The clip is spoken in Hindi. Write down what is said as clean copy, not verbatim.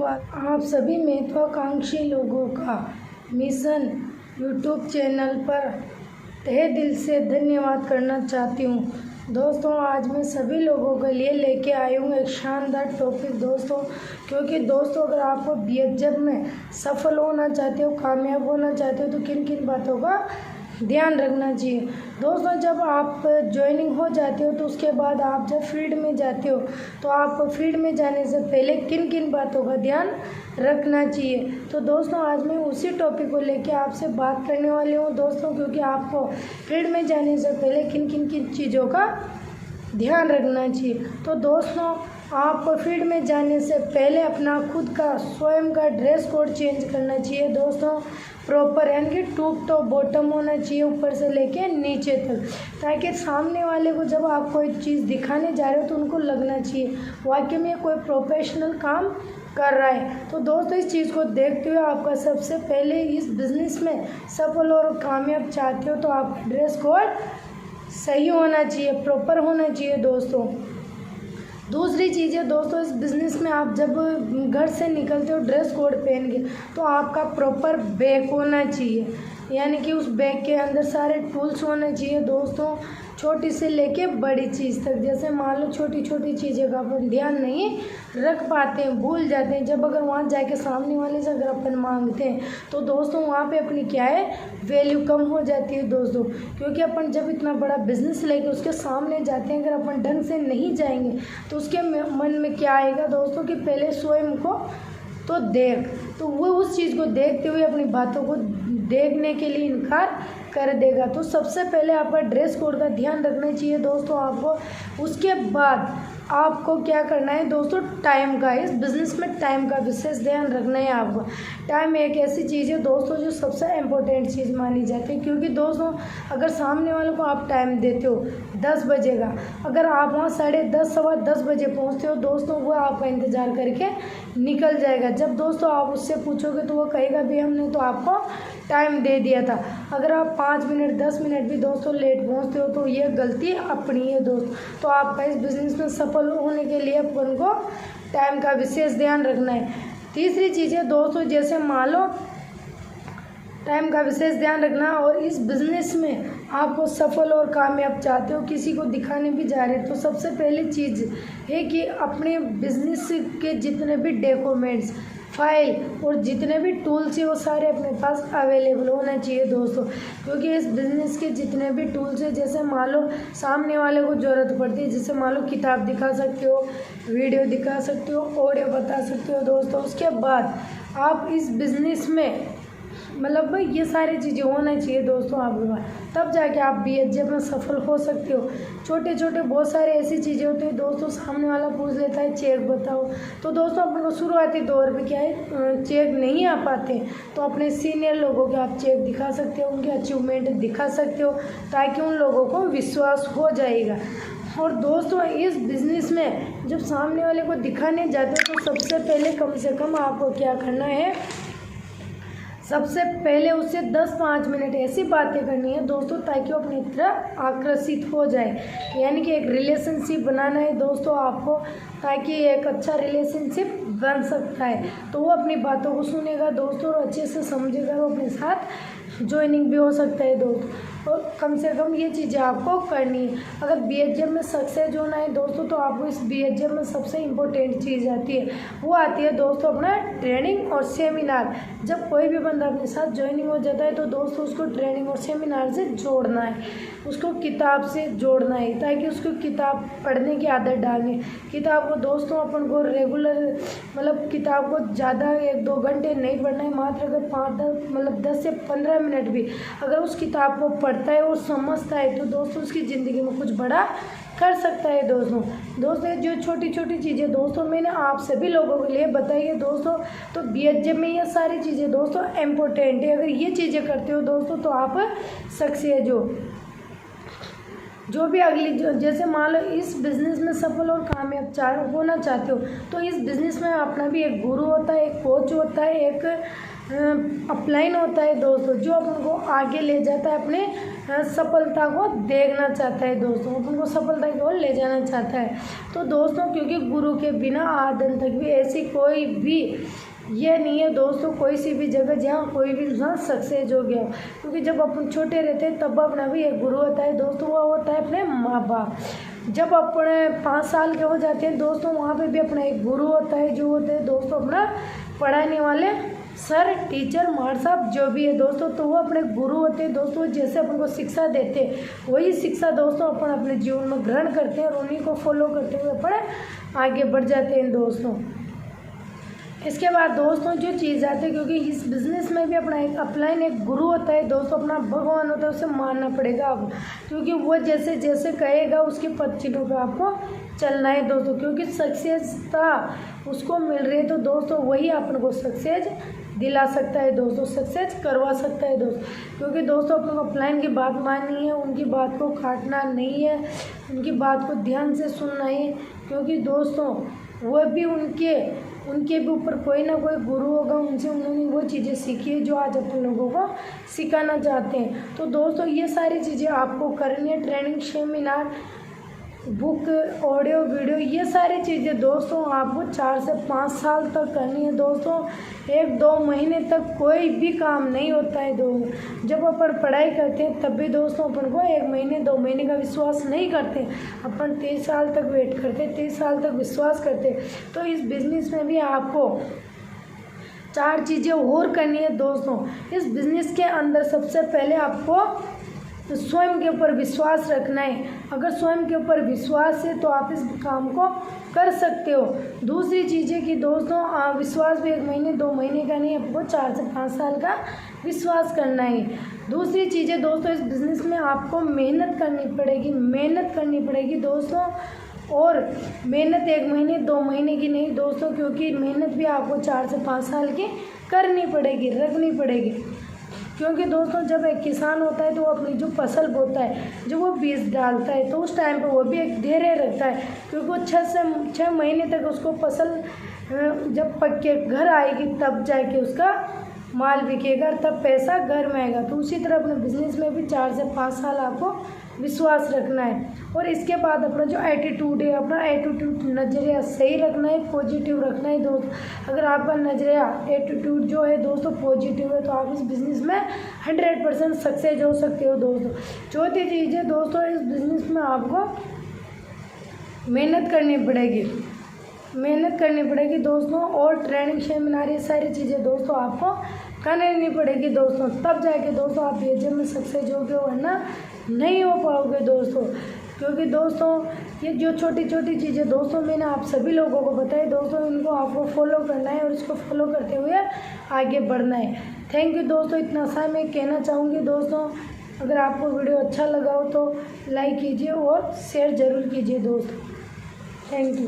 स्वागत। आप सभी महत्वाकांक्षी लोगों का मिशन यूट्यूब चैनल पर तहे दिल से धन्यवाद करना चाहती हूँ। दोस्तों, आज मैं सभी लोगों के लिए लेके आई हूँ एक शानदार टॉपिक दोस्तों, क्योंकि दोस्तों अगर आप बीएचएफ में सफल होना चाहते हो, कामयाब होना चाहते हो तो किन किन बातों का ध्यान रखना चाहिए। दोस्तों, जब आप ज्वाइनिंग हो जाते हो तो उसके बाद आप जब फील्ड में जाते हो तो आप फील्ड में जाने से पहले किन किन बातों का ध्यान रखना चाहिए। तो दोस्तों, आज मैं उसी टॉपिक को लेके आपसे बात करने वाली हूँ दोस्तों, क्योंकि आपको फील्ड में जाने से पहले किन किन चीज़ों का ध्यान रखना चाहिए। तो दोस्तों, आप फील्ड में जाने से पहले अपना खुद का स्वयं का ड्रेस कोड चेंज करना चाहिए दोस्तों। प्रॉपर यानी कि टॉप टू बॉटम होना चाहिए, ऊपर से लेके नीचे तक, ताकि सामने वाले को जब आप कोई चीज़ दिखाने जा रहे हो तो उनको लगना चाहिए वाकई में कोई प्रोफेशनल काम कर रहा है। तो दोस्तों, इस चीज़ को देखते हुए आपका सबसे पहले इस बिज़नेस में सफल और कामयाब चाहते हो तो आपका ड्रेस कोड सही होना चाहिए, प्रॉपर होना चाहिए दोस्तों। दूसरी चीज़ है दोस्तों, इस बिज़नेस में आप जब घर से निकलते हो ड्रेस कोड पहन के तो आपका प्रॉपर बैग होना चाहिए, यानी कि उस बैग के अंदर सारे टूल्स होने चाहिए दोस्तों, छोटी से लेके बड़ी चीज़ तक। जैसे मान लो छोटी छोटी चीज़ें का अपन ध्यान नहीं रख पाते हैं, भूल जाते हैं, जब अगर वहाँ जाके सामने वाले से अगर अपन मांगते हैं तो दोस्तों वहाँ पे अपनी क्या है वैल्यू कम हो जाती है दोस्तों। क्योंकि अपन जब इतना बड़ा बिजनेस लेके उसके सामने जाते हैं, अगर अपन ढंग से नहीं जाएंगे तो उसके मन में क्या आएगा दोस्तों कि पहले स्वयं को तो देख, तो वो उस चीज़ को देखते हुए अपनी बातों को देखने के लिए इनकार कर देगा। तो सबसे पहले आपका ड्रेस कोड का ध्यान रखना चाहिए दोस्तों आपको। उसके बाद आपको क्या करना है दोस्तों, टाइम का, इस बिज़नेस में टाइम का विशेष ध्यान रखना है आपको। टाइम एक ऐसी चीज़ है दोस्तों जो सबसे इम्पोर्टेंट चीज़ मानी जाती है, क्योंकि दोस्तों अगर सामने वालों को आप टाइम देते हो 10 बजे का, अगर आप वहाँ 10:30 सवा 10 बजे पहुँचते हो दोस्तों, वो आपका इंतज़ार करके निकल जाएगा। जब दोस्तों आप उससे पूछोगे तो वो कहेगा भी हमने तो आपको टाइम दे दिया था। अगर आप 5 मिनट 10 मिनट भी दोस्तों लेट पहुँचते हो तो ये गलती अपनी है दोस्त। तो आपका इस बिज़नेस में सफल होने के लिए अपन को टाइम का विशेष ध्यान रखना है। तीसरी चीज़ है दोस्तों, जैसे मान लो टाइम का विशेष ध्यान रखना, और इस बिज़नेस में आपको सफल और कामयाब चाहते हो, किसी को दिखाने भी जा रहे हो तो सबसे पहली चीज़ है कि अपने बिज़नेस के जितने भी डॉक्यूमेंट्स, फाइल और जितने भी टूल्स हैं वो सारे अपने पास अवेलेबल होना चाहिए दोस्तों। क्योंकि इस बिज़नेस के जितने भी टूल्स हैं, जैसे मान लो सामने वाले को ज़रूरत पड़ती है, जैसे मान लो किताब दिखा सकते हो, वीडियो दिखा सकते हो, ऑडियो बता सकते हो दोस्तों। उसके बाद आप इस बिज़नेस में मतलब भाई ये सारी चीज़ें होना चाहिए दोस्तों आपके पास, तब जाके आप बीएचएफ में सफल हो सकते हो। छोटे छोटे बहुत सारे ऐसी चीज़ें होती हैं दोस्तों, सामने वाला पूछ लेता है चेक बताओ, तो दोस्तों अपन को शुरुआती दौर में क्या है चेक नहीं आ पाते, तो अपने सीनियर लोगों के आप चेक दिखा सकते हो, उनके अचीवमेंट दिखा सकते हो, ताकि उन लोगों को विश्वास हो जाएगा। और दोस्तों इस बिज़नेस में जब सामने वाले को दिखाने जाते हो तो सबसे पहले कम से कम आपको क्या करना है, सबसे पहले उससे 10-5 मिनट ऐसी बातें करनी है दोस्तों ताकि वो अपनी तरफ आकर्षित हो जाए, यानी कि एक रिलेशनशिप बनाना है दोस्तों आपको, ताकि एक अच्छा रिलेशनशिप बन सकता है। तो वो अपनी बातों को सुनेगा दोस्तों और अच्छे से समझेगा, वो अपने साथ ज्वाइनिंग भी हो सकता है दोस्तों। और कम से कम ये चीज़ें आपको करनी है। अगर बीएचएफ में सक्सेस होना है दोस्तों तो आपको इस बीएचएफ में सबसे इम्पोर्टेंट चीज़ आती है, वो आती है दोस्तों अपना ट्रेनिंग और सेमिनार। जब कोई भी बंदा अपने साथ ज्वाइनिंग हो जाता है तो दोस्तों उसको ट्रेनिंग और सेमिनार से जोड़ना है, उसको किताब से जोड़ना है, ताकि उसको किताब पढ़ने की आदत डालनी है। किताब को दोस्तों अपन को रेगुलर मतलब किताब को ज़्यादा 1-2 घंटे नहीं पढ़ना है, मात्र अगर 10 से 15 मिनट भी अगर उस किताब को पढ़ता है और समझता है तो दोस्तों उसकी ज़िंदगी में कुछ बड़ा कर सकता है दोस्तों जो छोटी छोटी चीज़ें दोस्तों मैंने आप सभी लोगों के लिए बताई है दोस्तों। तो बीएचएफ में ये सारी चीज़ें दोस्तों इम्पोर्टेंट है। अगर ये चीज़ें करते हो दोस्तों तो आप सक्सेस जो भी अगली, जैसे मान लो इस बिज़नेस में सफल और कामयाब होना चाहते हो तो इस बिज़नेस में अपना भी एक गुरु होता है, एक कोच होता है, एक अपलाइन होता है दोस्तों, जो अपन को आगे ले जाता है अपने सफलता को देखना चाहता है दोस्तों, अपन को सफलता की ओर ले जाना चाहता है। तो दोस्तों क्योंकि गुरु के बिना आदम तक भी ऐसी कोई भी ये नहीं है दोस्तों, कोई सी भी जगह जहाँ कोई भी इंसान सक्सेस हो गया, क्योंकि जब अपन छोटे रहते हैं तब अपना भी एक गुरु होता है दोस्तों, वो होता है अपने माँ बाप। जब अपने 5 साल के हो जाते हैं दोस्तों, वहाँ पे भी अपना एक गुरु होता है, जो होते हैं दोस्तों अपना पढ़ाने वाले सर, टीचर, मार साहब जो भी है दोस्तों, तो वो अपने गुरु होते हैं दोस्तों। जैसे अपन को शिक्षा देते हैं वही शिक्षा दोस्तों अपन अपने जीवन में ग्रहण करते हैं और उन्हीं को फॉलो करते हुए अपन आगे बढ़ जाते हैं दोस्तों। इसके बाद दोस्तों जो चीज़ आती है, क्योंकि इस बिज़नेस में भी अपना एक अपलाइन एक गुरु होता है दोस्तों, अपना भगवान होता है, उसे मानना पड़ेगा आपको, क्योंकि वो जैसे जैसे कहेगा उसके पद चिन्हों पर आपको चलना है दोस्तों। क्योंकि सक्सेसता उसको मिल रही है तो दोस्तों वही अपन को सक्सेस दिला सकता है दोस्तों, सक्सेस करवा सकता है दोस्तों। क्योंकि दोस्तों अपन को अपलाइन की बात माननी है, उनकी बात को काटना नहीं है, उनकी बात को ध्यान से सुनना है, क्योंकि दोस्तों वो भी उनके भी ऊपर कोई ना कोई गुरु होगा, उनसे उन्होंने वो चीज़ें सीखी है जो आज अपन लोगों को सिखाना चाहते हैं। तो दोस्तों ये सारी चीज़ें आपको करनी है, training, seminar, book, audio, video, ये सारी चीज़ें दोस्तों आपको 4 से 5 साल तक करनी है दोस्तों। 1-2 महीने तक कोई भी काम नहीं होता है दोस्तों। जब अपन पढ़ाई करते हैं तब भी दोस्तों अपन को 1 महीने 2 महीने का विश्वास नहीं करते, अपन 23 साल तक वेट करते, 23 साल तक विश्वास करते। तो इस बिज़नेस में भी आपको 4 चीज़ें और करनी है दोस्तों। इस बिज़नेस के अंदर सबसे पहले आपको स्वयं के ऊपर विश्वास रखना है। अगर स्वयं के ऊपर विश्वास है तो आप इस काम को कर सकते हो। दूसरी चीज़ें कि दोस्तों विश्वास भी 1 महीने 2 महीने का नहीं, आपको 4 से 5 साल का विश्वास करना है। दूसरी चीज़ें दोस्तों इस बिज़नेस में आपको मेहनत करनी पड़ेगी दोस्तों। और मेहनत 1 महीने 2 महीने की नहीं दोस्तों, क्योंकि मेहनत भी आपको 4 से 5 साल की करनी पड़ेगी, रखनी पड़ेगी। क्योंकि दोस्तों जब एक किसान होता है तो वो अपनी जो फसल बोता है, जो वो बीज डालता है, तो उस टाइम पे वो भी एक धैर्य रखता है, क्योंकि वो 6 महीने तक उसको फसल जब पक के घर आएगी तब जाके उसका माल बिकेगा, तब पैसा घर में आएगा। तो उसी तरह अपने बिजनेस में भी 4 से 5 साल आपको विश्वास रखना है। और इसके बाद अपना जो एटीट्यूड है, अपना एटीट्यूड नज़रिया सही रखना है, पॉजिटिव रखना है दोस्त। अगर आपका नज़रिया एटीट्यूड जो है दोस्तों पॉजिटिव है तो आप इस बिज़नेस में 100% सक्सेस हो सकते हो दोस्तों। चौथी चीज़ है दोस्तों, इस बिज़नेस में आपको मेहनत करनी पड़ेगी दोस्तों। और ट्रेनिंग, सेमिनार, ये सारी चीज़ें दोस्तों आपको करनी पड़ेगी दोस्तों, तब जाके दोस्तों आप बीएचए में सक्सेस होगे, वरना नहीं हो पाओगे दोस्तों। क्योंकि दोस्तों ये जो छोटी छोटी चीज़ें दोस्तों मैंने आप सभी लोगों को बताई दोस्तों, इनको आपको फॉलो करना है और इसको फॉलो करते हुए आगे बढ़ना है। थैंक यू दोस्तों, इतना सा मैं कहना चाहूँगी दोस्तों। अगर आपको वीडियो अच्छा लगा हो तो लाइक कीजिए और शेयर ज़रूर कीजिए दोस्तों। Thank you.